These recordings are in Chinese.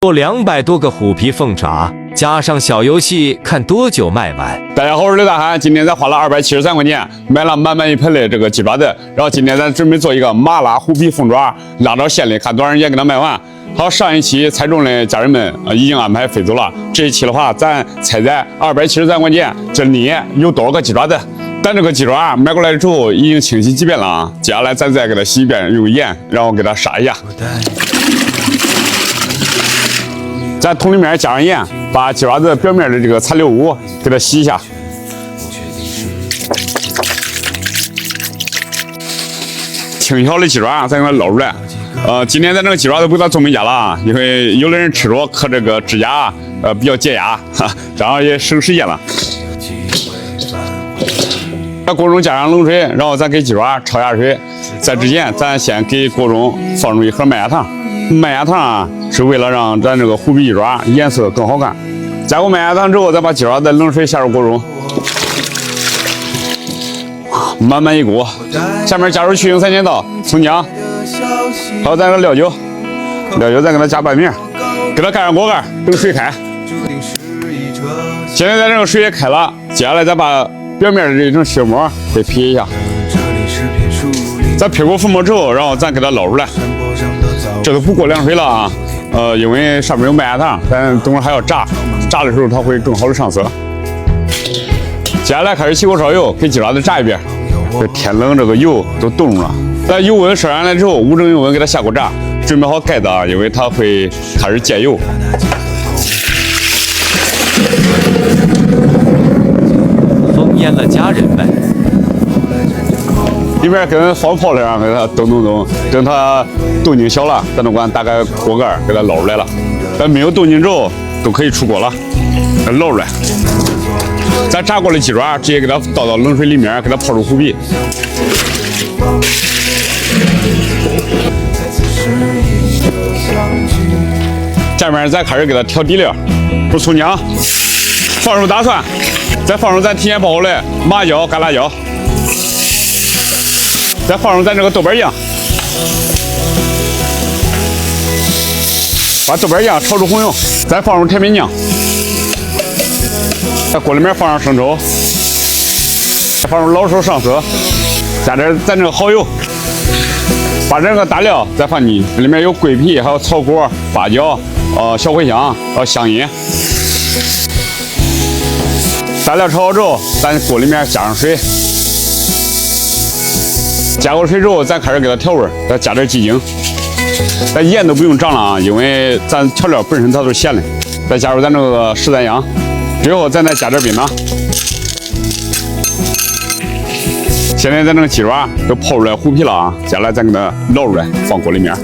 做200多个虎皮凤爪，加上小游戏，看多久卖完。大家好，我是刘大涵，今天咱花了273块钱买了满满一盆的这个鸡爪子，然后今天咱准备做一个麻辣虎皮凤爪，拉到县里看多长时间给它卖完。好，上一期猜中的家人们已经安排飞走了，这一期的话咱猜猜273块钱这里有多少个鸡爪子。咱这个鸡爪买过来之后已经清洗几遍了啊，接下来咱再给它洗一遍，用盐，然后给它杀一下。在桶里面加上盐，把鸡爪子表面的这个残留物给它洗一下。清洗好的鸡爪再给它捞出来。今天咱这个鸡爪子不给它做美甲了啊，因为有的人吃着磕这个指甲，比较解压，这样也省时间了。在锅中加上冷水，然后咱给鸡爪焯下水。在之前，咱先给锅中放入一盒麦芽糖。麦芽糖啊，是为了让咱这个虎皮鸡爪颜色更好看。加过麦芽糖之后，再把鸡爪在冷水下入锅中，满满一锅。下面加入去腥3件刀、葱姜，还有咱个料酒，再给它加拌米，给它盖上锅盖，等水开。现在咱这个水也开了，接下来再把表面的这种血膜给撇一下。在撇过覆膜之后，然后咱给它捞出来。这都不过凉水了啊，因为上面有麦芽糖，咱等会儿还要炸，炸的时候它会更好的上色。接下来开始起锅烧油，给鸡爪子炸一遍。这天冷，这个油都冻了。在油温烧上来之后，无蒸油温给它下锅炸，准备好盖子啊，因为它会开始戒油。烽烟了家人们。里面跟放泡那样给它冻，等它动静小了，咱就管打开锅盖给它捞出来了。咱没有动静之后都可以出锅了，捞出来。咱炸过的鸡爪直接给它倒到冷水里面，给它泡出虎皮。下面咱开始给它调底料，入葱姜，放入大蒜，再放入咱提前泡好的麻椒、干辣椒。再放入咱这个豆瓣酱，把豆瓣酱炒出红油，再放入甜面酱，在锅里面放上生抽，再放入老抽上色，加点咱这个蚝油，把这个大料再放进去，里面有桂皮，还有草果、八角、小茴香、香银。大料炒好之后，咱锅里面加上水。加过水之后，咱开始给它调味，再加点鸡精，咱盐都不用涨了啊，因为咱调料本身它都是咸的。再加入咱这个十三香，最后咱再加点冰糖。现在咱这个鸡爪都泡出来虎皮了啊，接下来咱给它捞出来，放锅里面。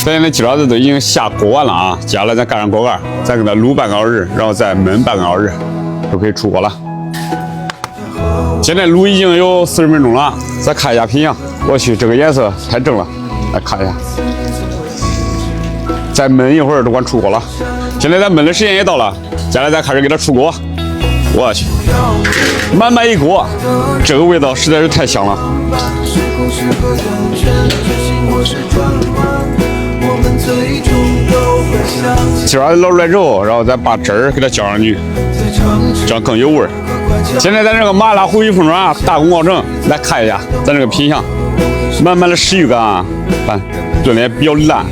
咱现在鸡爪子都已经下锅完了啊，接下来咱盖上锅盖，再给它卤半个小时，然后再焖半个小时。就可以出锅了。现在卤已经有40分钟了，再看一下品相。我去，这个颜色太正了，来看一下。再焖一会儿就管出锅了。现在咱焖的时间也到了，接下来咱开始给它出锅。我去，满满一锅，这个味道实在是太香了。鸡爪子捞出来之后，然后再把汁儿给它浇上去，这样更有味儿。现在咱这个麻辣虎皮凤爪大功告成，来看一下咱这个品相，满满的食欲感啊，看炖的也比较烂。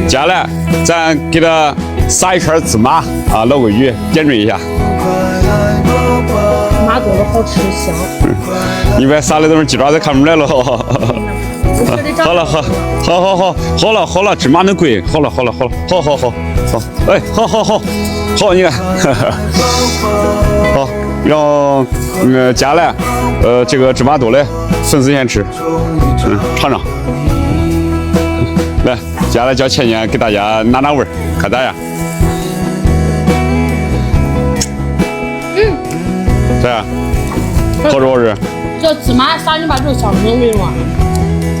接下来咱给它撒一圈芝麻啊，老规矩点缀一下。麻多了好吃香。一般撒的都是鸡爪子，看不出来了。好了，好了，芝麻能贵，好了，好，哎，好，你看，好，然后接下来这个芝麻多的粉丝先吃，尝尝，来，接下来叫倩倩给大家拿味儿，看咋样？咋样？好吃不好吃？这芝麻撒进把这个香浓味嘛。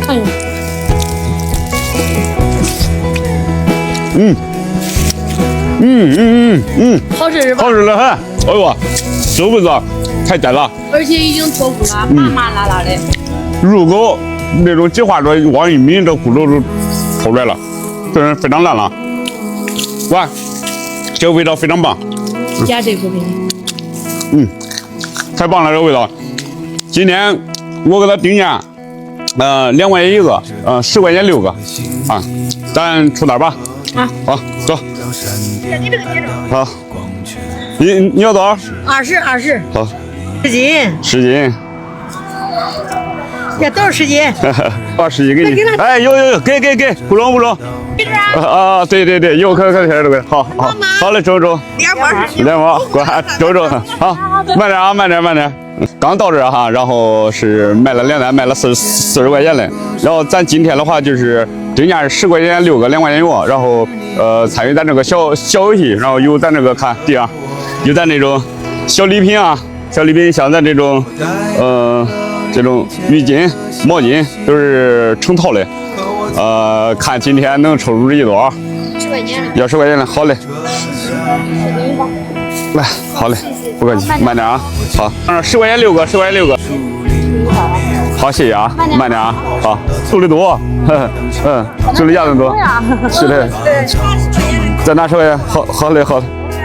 看一下，好吃是吧？好吃的很，哎呦，这味道太淡了，而且已经脱骨了，麻麻辣辣的。入口那种计划着往玉米这骨头都透出来了，这人非常烂了。哇，这个味道非常棒。加这个给你。太棒了，这个味道。今天我给他定价，2块钱一个，10块钱6个，啊，咱出单吧。啊，好，走。你这个节奏。好，你要多少20。好10斤， ，10斤。这都是10斤。把10斤给你。哎，有，给，不中。给这儿。对，有可这个，好嘞，周。 2包。乖，周，好，慢点。刚到这儿哈，然后是卖了2单，卖了40块钱嘞。然后咱今天的话就是定价是10块钱6个，2块钱一个。然后参与咱这个小游戏，然后有咱这个看地上有咱这种小礼品啊，像咱这种这种浴巾、毛巾都是成套的。看今天能抽出去多少？10块钱。要10块钱的，好嘞。来，好嘞，不客气，慢点啊。好，10块钱6个，10块钱6个。好，谢谢啊，慢点啊。好，做的多，做的样子多。是的。再拿10块钱，好嘞。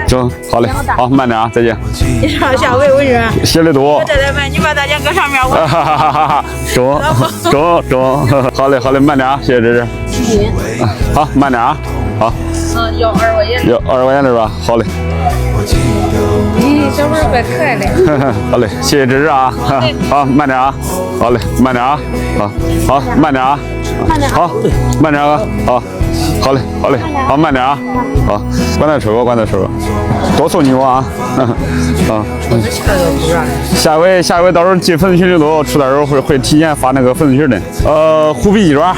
中，好嘞，好，慢点啊，再见。你上下回我说。写的多。我在这卖，你把大家搁上面我。中，好嘞，慢点啊，谢谢芝芝。好，慢点啊，好。要20块钱。要20块钱的是吧？好嘞。小伙怪可爱的。好嘞，谢谢芝芝啊。好，慢点啊。好嘞，慢点啊。好，慢点啊。好，慢点啊。好嘞，好，慢点啊。好，关点车吧，多送你我啊。下回到时候进粉丝群里头，出单时候会提前发那个粉丝群的。虎皮鸡爪，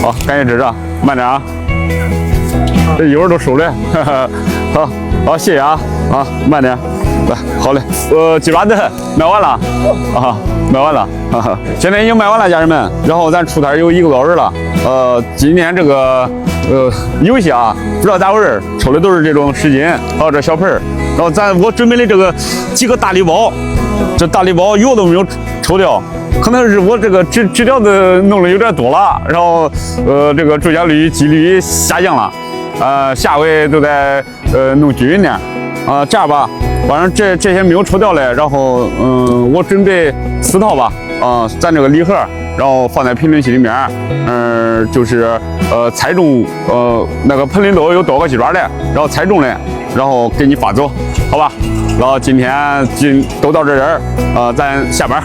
好，感谢芝芝，慢点啊。这一会儿都收了，好，谢谢啊，慢点，来，好嘞，鸡爪子卖完了，卖完了，现在已经卖完了，家人们。然后咱出摊有1个多小时了，今天这个游戏啊，不知道咋回事，抽的都是这种10斤，还有这小盆儿。然后我准备的这个几个大礼包，这大礼包有都没有抽掉。可能是我这个纸条子弄的有点多了，然后这个中奖率几率下降了，下回都得弄均匀点，这样吧，反正这些没有抽掉嘞，然后我准备4套吧，咱这个礼盒，然后放在评论区里面，就是猜中那个盆里头有多个鸡爪的，然后猜中了，然后给你发走，好吧？然后今天都到这儿，咱下班。